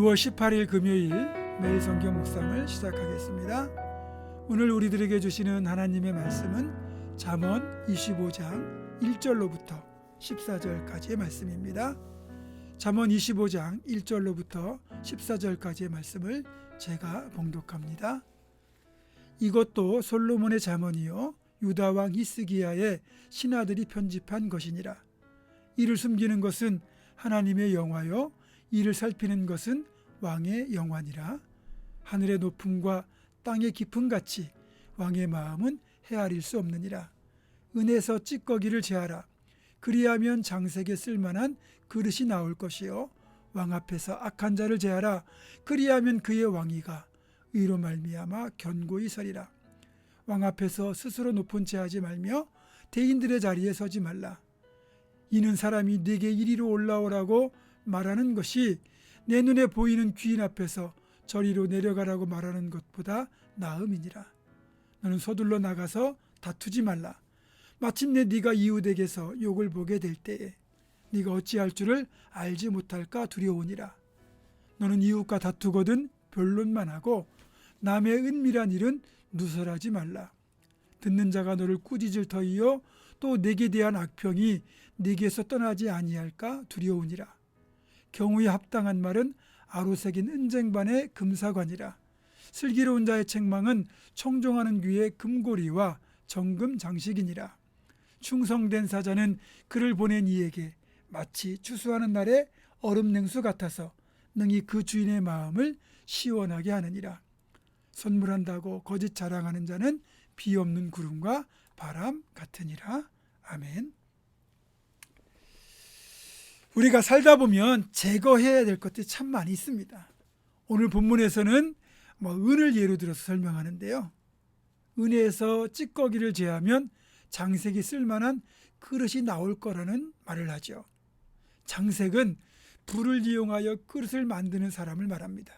6월 18일 금요일 매일 성경 묵상을 시작하겠습니다. 오늘 우리들에게 주시는 하나님의 말씀은 잠언 25장 1절로부터 14절까지의 말씀입니다. 잠언 25장 1절로부터 14절까지의 말씀을 제가 봉독합니다. 이것도 솔로몬의 잠언이요 유다 왕 히스기야의 신하들이 편집한 것이니라. 이를 숨기는 것은 하나님의 영화요 이를 살피는 것은 왕의 영화니라. 하늘의 높음과 땅의 깊음같이 왕의 마음은 헤아릴 수 없느니라. 은에서 찌꺼기를 제하라. 그리하면 장색에 쓸만한 그릇이 나올 것이요 왕 앞에서 악한 자를 제하라. 그리하면 그의 왕위가 의로 말미암아 견고히 서리라. 왕 앞에서 스스로 높은 채 하지 말며 대인들의 자리에 서지 말라. 이는 사람이 네게 이리로 올라오라고 말하는 것이 내 눈에 보이는 귀인 앞에서 저리로 내려가라고 말하는 것보다 나음이니라. 너는 서둘러 나가서 다투지 말라. 마침내 네가 이웃에게서 욕을 보게 될 때에 네가 어찌할 줄을 알지 못할까 두려우니라. 너는 이웃과 다투거든 변론만 하고 남의 은밀한 일은 누설하지 말라. 듣는 자가 너를 꾸짖을 터이요 또 내게 대한 악평이 네게서 떠나지 아니할까 두려우니라. 경우에 합당한 말은 아로새긴 은쟁반의 금사관이라. 슬기로운 자의 책망은 청종하는 귀의 금고리와 정금 장식이니라. 충성된 사자는 그를 보낸 이에게 마치 추수하는 날의 얼음 냉수 같아서 능히 그 주인의 마음을 시원하게 하느니라. 선물한다고 거짓 자랑하는 자는 비 없는 구름과 바람 같으니라. 아멘. 우리가 살다 보면 제거해야 될 것들이 참 많이 있습니다. 오늘 본문에서는 은을 예로 들어서 설명하는데요. 은에서 찌꺼기를 제하면 장색이 쓸만한 그릇이 나올 거라는 말을 하죠. 장색은 불을 이용하여 그릇을 만드는 사람을 말합니다.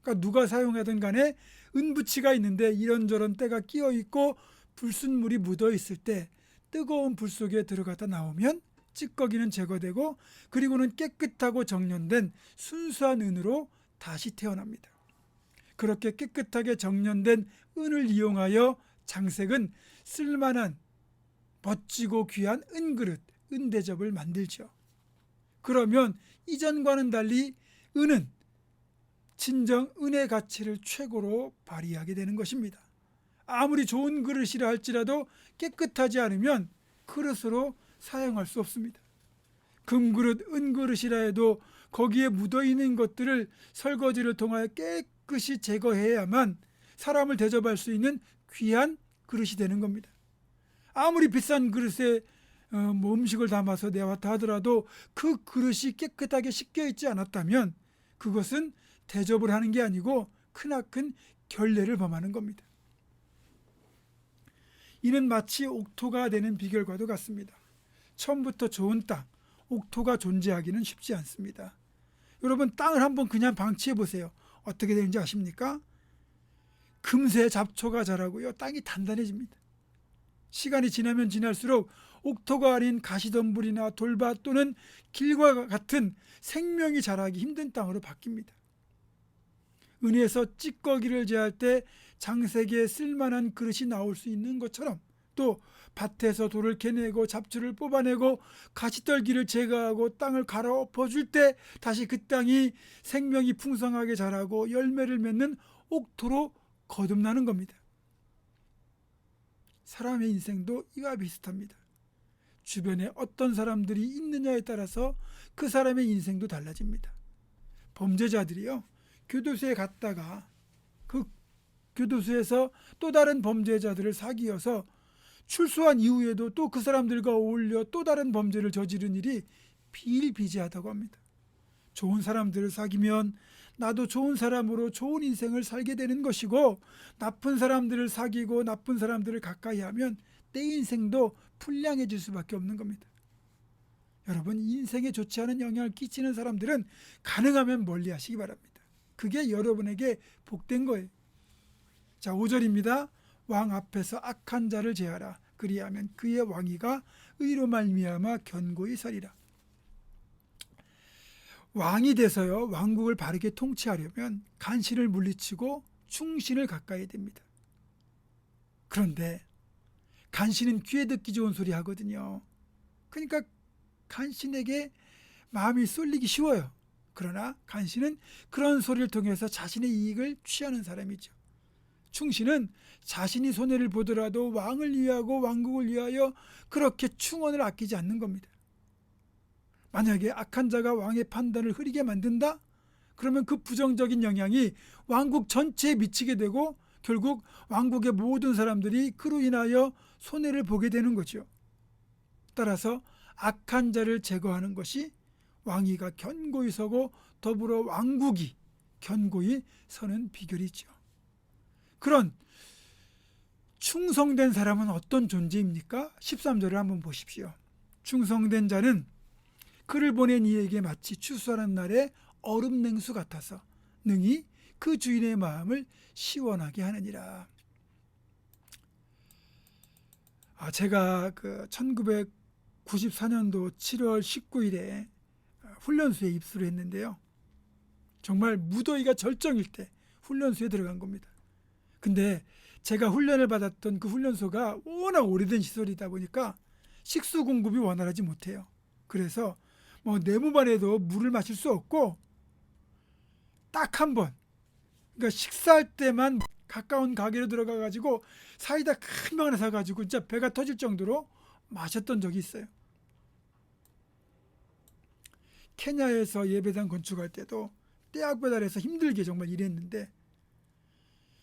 그러니까 누가 사용하든 간에 은붙이가 있는데 이런저런 때가 끼어 있고 불순물이 묻어 있을 때 뜨거운 불 속에 들어갔다 나오면 찌꺼기는 제거되고 그리고는 깨끗하고 정련된 순수한 은으로 다시 태어납니다. 그렇게 깨끗하게 정련된 은을 이용하여 장색은 쓸만한 멋지고 귀한 은그릇, 은대접을 만들죠. 그러면 이전과는 달리 은은 진정 은의 가치를 최고로 발휘하게 되는 것입니다. 아무리 좋은 그릇이라 할지라도 깨끗하지 않으면 그릇으로 사용할 수 없습니다. 금그릇, 은그릇이라 해도 거기에 묻어있는 것들을 설거지를 통하여 깨끗이 제거해야만 사람을 대접할 수 있는 귀한 그릇이 되는 겁니다. 아무리 비싼 그릇에 음식을 담아서 내왔다 하더라도 그 그릇이 깨끗하게 씻겨 있지 않았다면 그것은 대접을 하는 게 아니고 크나큰 결례를 범하는 겁니다. 이는 마치 옥토가 되는 비결과도 같습니다. 처음부터 좋은 땅, 옥토가 존재하기는 쉽지 않습니다. 여러분 땅을 한번 그냥 방치해 보세요. 어떻게 되는지 아십니까? 금세 잡초가 자라고요. 땅이 단단해집니다. 시간이 지나면 지날수록 옥토가 아닌 가시덤불이나 돌밭 또는 길과 같은 생명이 자라기 힘든 땅으로 바뀝니다. 은에서 찌꺼기를 제할 때 장색에 쓸만한 그릇이 나올 수 있는 것처럼 또 밭에서 돌을 캐내고 잡초를 뽑아내고 가시떨기를 제거하고 땅을 갈아엎어줄 때 다시 그 땅이 생명이 풍성하게 자라고 열매를 맺는 옥토로 거듭나는 겁니다. 사람의 인생도 이와 비슷합니다. 주변에 어떤 사람들이 있느냐에 따라서 그 사람의 인생도 달라집니다. 범죄자들이요, 교도소에 갔다가 그 교도소에서 또 다른 범죄자들을 사귀어서 출소한 이후에도 또 그 사람들과 어울려 또 다른 범죄를 저지른 일이 비일비재하다고 합니다. 좋은 사람들을 사귀면 나도 좋은 사람으로 좋은 인생을 살게 되는 것이고 나쁜 사람들을 사귀고 나쁜 사람들을 가까이 하면 내 인생도 불량해질 수밖에 없는 겁니다. 여러분 인생에 좋지 않은 영향을 끼치는 사람들은 가능하면 멀리 하시기 바랍니다. 그게 여러분에게 복된 거예요. 자, 5절입니다. 왕 앞에서 악한 자를 제하라. 그리하면 그의 왕위가 의로 말미암아 견고히 서리라. 왕이 돼서요 왕국을 바르게 통치하려면 간신을 물리치고 충신을 가까이 됩니다. 그런데 간신은 귀에 듣기 좋은 소리 하거든요. 그러니까 간신에게 마음이 쏠리기 쉬워요. 그러나 간신은 그런 소리를 통해서 자신의 이익을 취하는 사람이죠. 충신은 자신이 손해를 보더라도 왕을 위하고 왕국을 위하여 그렇게 충원을 아끼지 않는 겁니다. 만약에 악한 자가 왕의 판단을 흐리게 만든다? 그러면 그 부정적인 영향이 왕국 전체에 미치게 되고 결국 왕국의 모든 사람들이 그로 인하여 손해를 보게 되는 거죠. 따라서 악한 자를 제거하는 것이 왕위가 견고히 서고 더불어 왕국이 견고히 서는 비결이죠. 그런 충성된 사람은 어떤 존재입니까? 13절을 한번 보십시오. 충성된 자는 그를 보낸 이에게 마치 추수하는 날에 얼음 냉수 같아서 능히 그 주인의 마음을 시원하게 하느니라. 제가 그 1994년도 7월 19일에 훈련소에 입소를 했는데요. 정말 무더위가 절정일 때 훈련소에 들어간 겁니다. 근데 제가 훈련을 받았던 그 훈련소가 워낙 오래된 시설이다 보니까 식수 공급이 원활하지 못해요. 그래서 내 몸 안에도 물을 마실 수 없고 딱 한 번, 그러니까 식사할 때만 가까운 가게로 들어가 가지고 사이다 큰 병 하나 사 가지고 진짜 배가 터질 정도로 마셨던 적이 있어요. 케냐에서 예배당 건축할 때도 떼약 배달해서 힘들게 정말 일했는데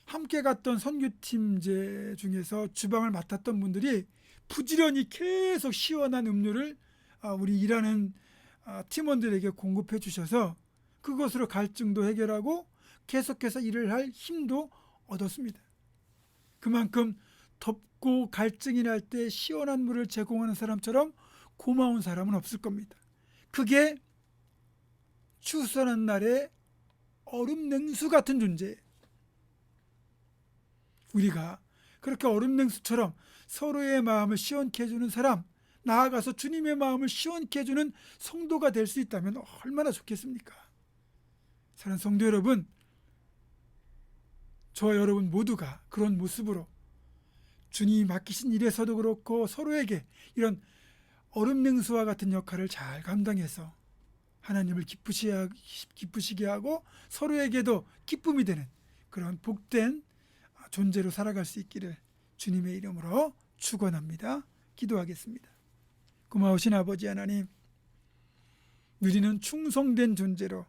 함께 갔던 선교팀제 중에서 주방을 맡았던 분들이 부지런히 계속 시원한 음료를 우리 일하는 팀원들에게 공급해 주셔서 그것으로 갈증도 해결하고 계속해서 일을 할 힘도 얻었습니다. 그만큼 덥고 갈증이 날 때 시원한 물을 제공하는 사람처럼 고마운 사람은 없을 겁니다. 그게 추수하는 날에 얼음 냉수 같은 존재예요. 우리가 그렇게 얼음 냉수처럼 서로의 마음을 시원케 해주는 사람, 나아가서 주님의 마음을 시원케 해주는 성도가 될 수 있다면 얼마나 좋겠습니까? 사랑하는 성도 여러분, 저와 여러분 모두가 그런 모습으로 주님이 맡기신 일에서도 그렇고 서로에게 이런 얼음 냉수와 같은 역할을 잘 감당해서 하나님을 기쁘시게 하고 서로에게도 기쁨이 되는 그런 복된 존재로 살아갈 수 있기를 주님의 이름으로 축원합니다. 기도하겠습니다. 고마우신 아버지 하나님, 우리는 충성된 존재로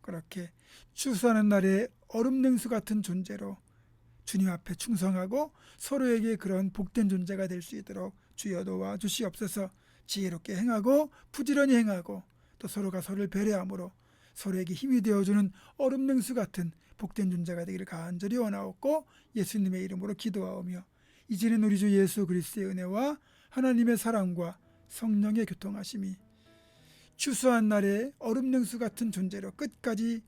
그렇게 추수하는 날에 얼음 냉수 같은 존재로 주님 앞에 충성하고 서로에게 그런 복된 존재가 될 수 있도록 주여 도와주시옵소서. 지혜롭게 행하고 부지런히 행하고 또 서로가 서로를 배려함으로 서로에게 힘이 되어주는 얼음 냉수 같은 복된 존재가 되기를 간절히 원하옵고 예수님의 이름으로 기도하오며 이제는 우리 주 예수 그리스도의 은혜와 하나님의 사랑과 성령의 교통하심이 추수한 날에 얼음 냉수 같은 존재로 끝까지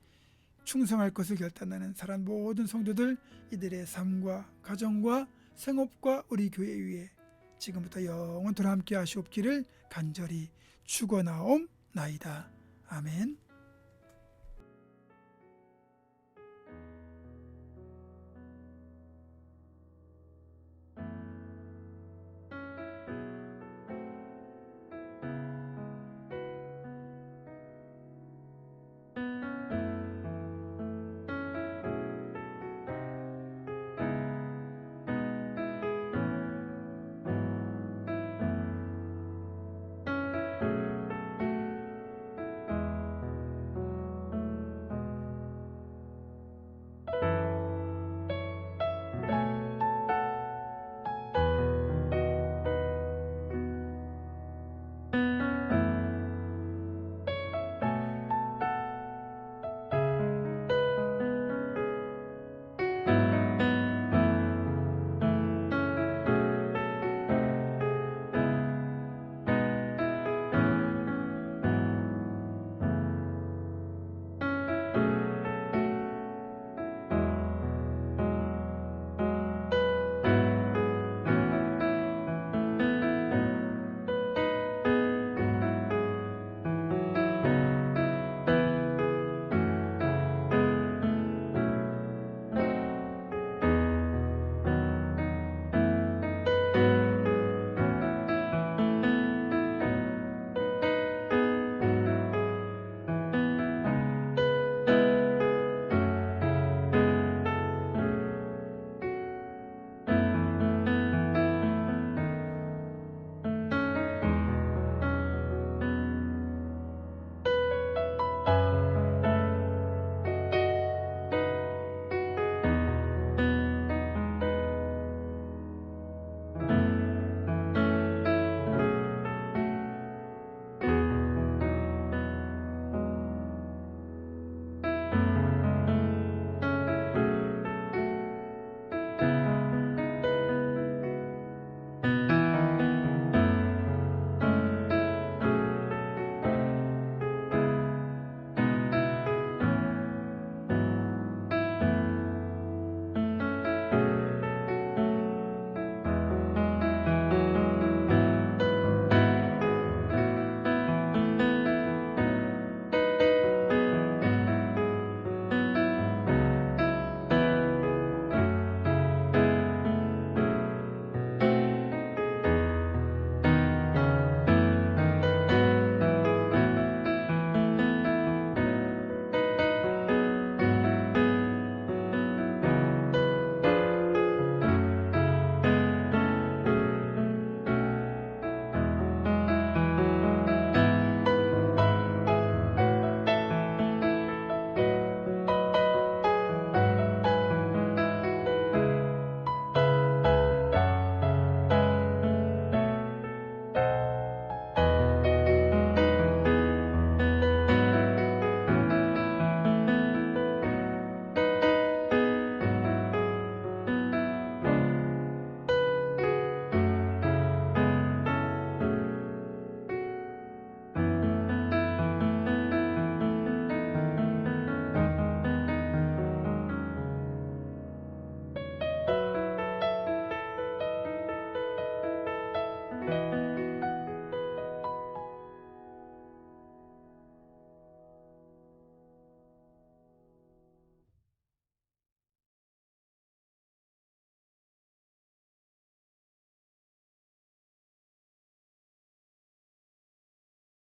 충성할 것을 결단하는 사랑 모든 성도들, 이들의 삶과 가정과 생업과 우리 교회 위에 지금부터 영원토록 함께 하시옵기를 간절히 축원하옵나이다. 아멘.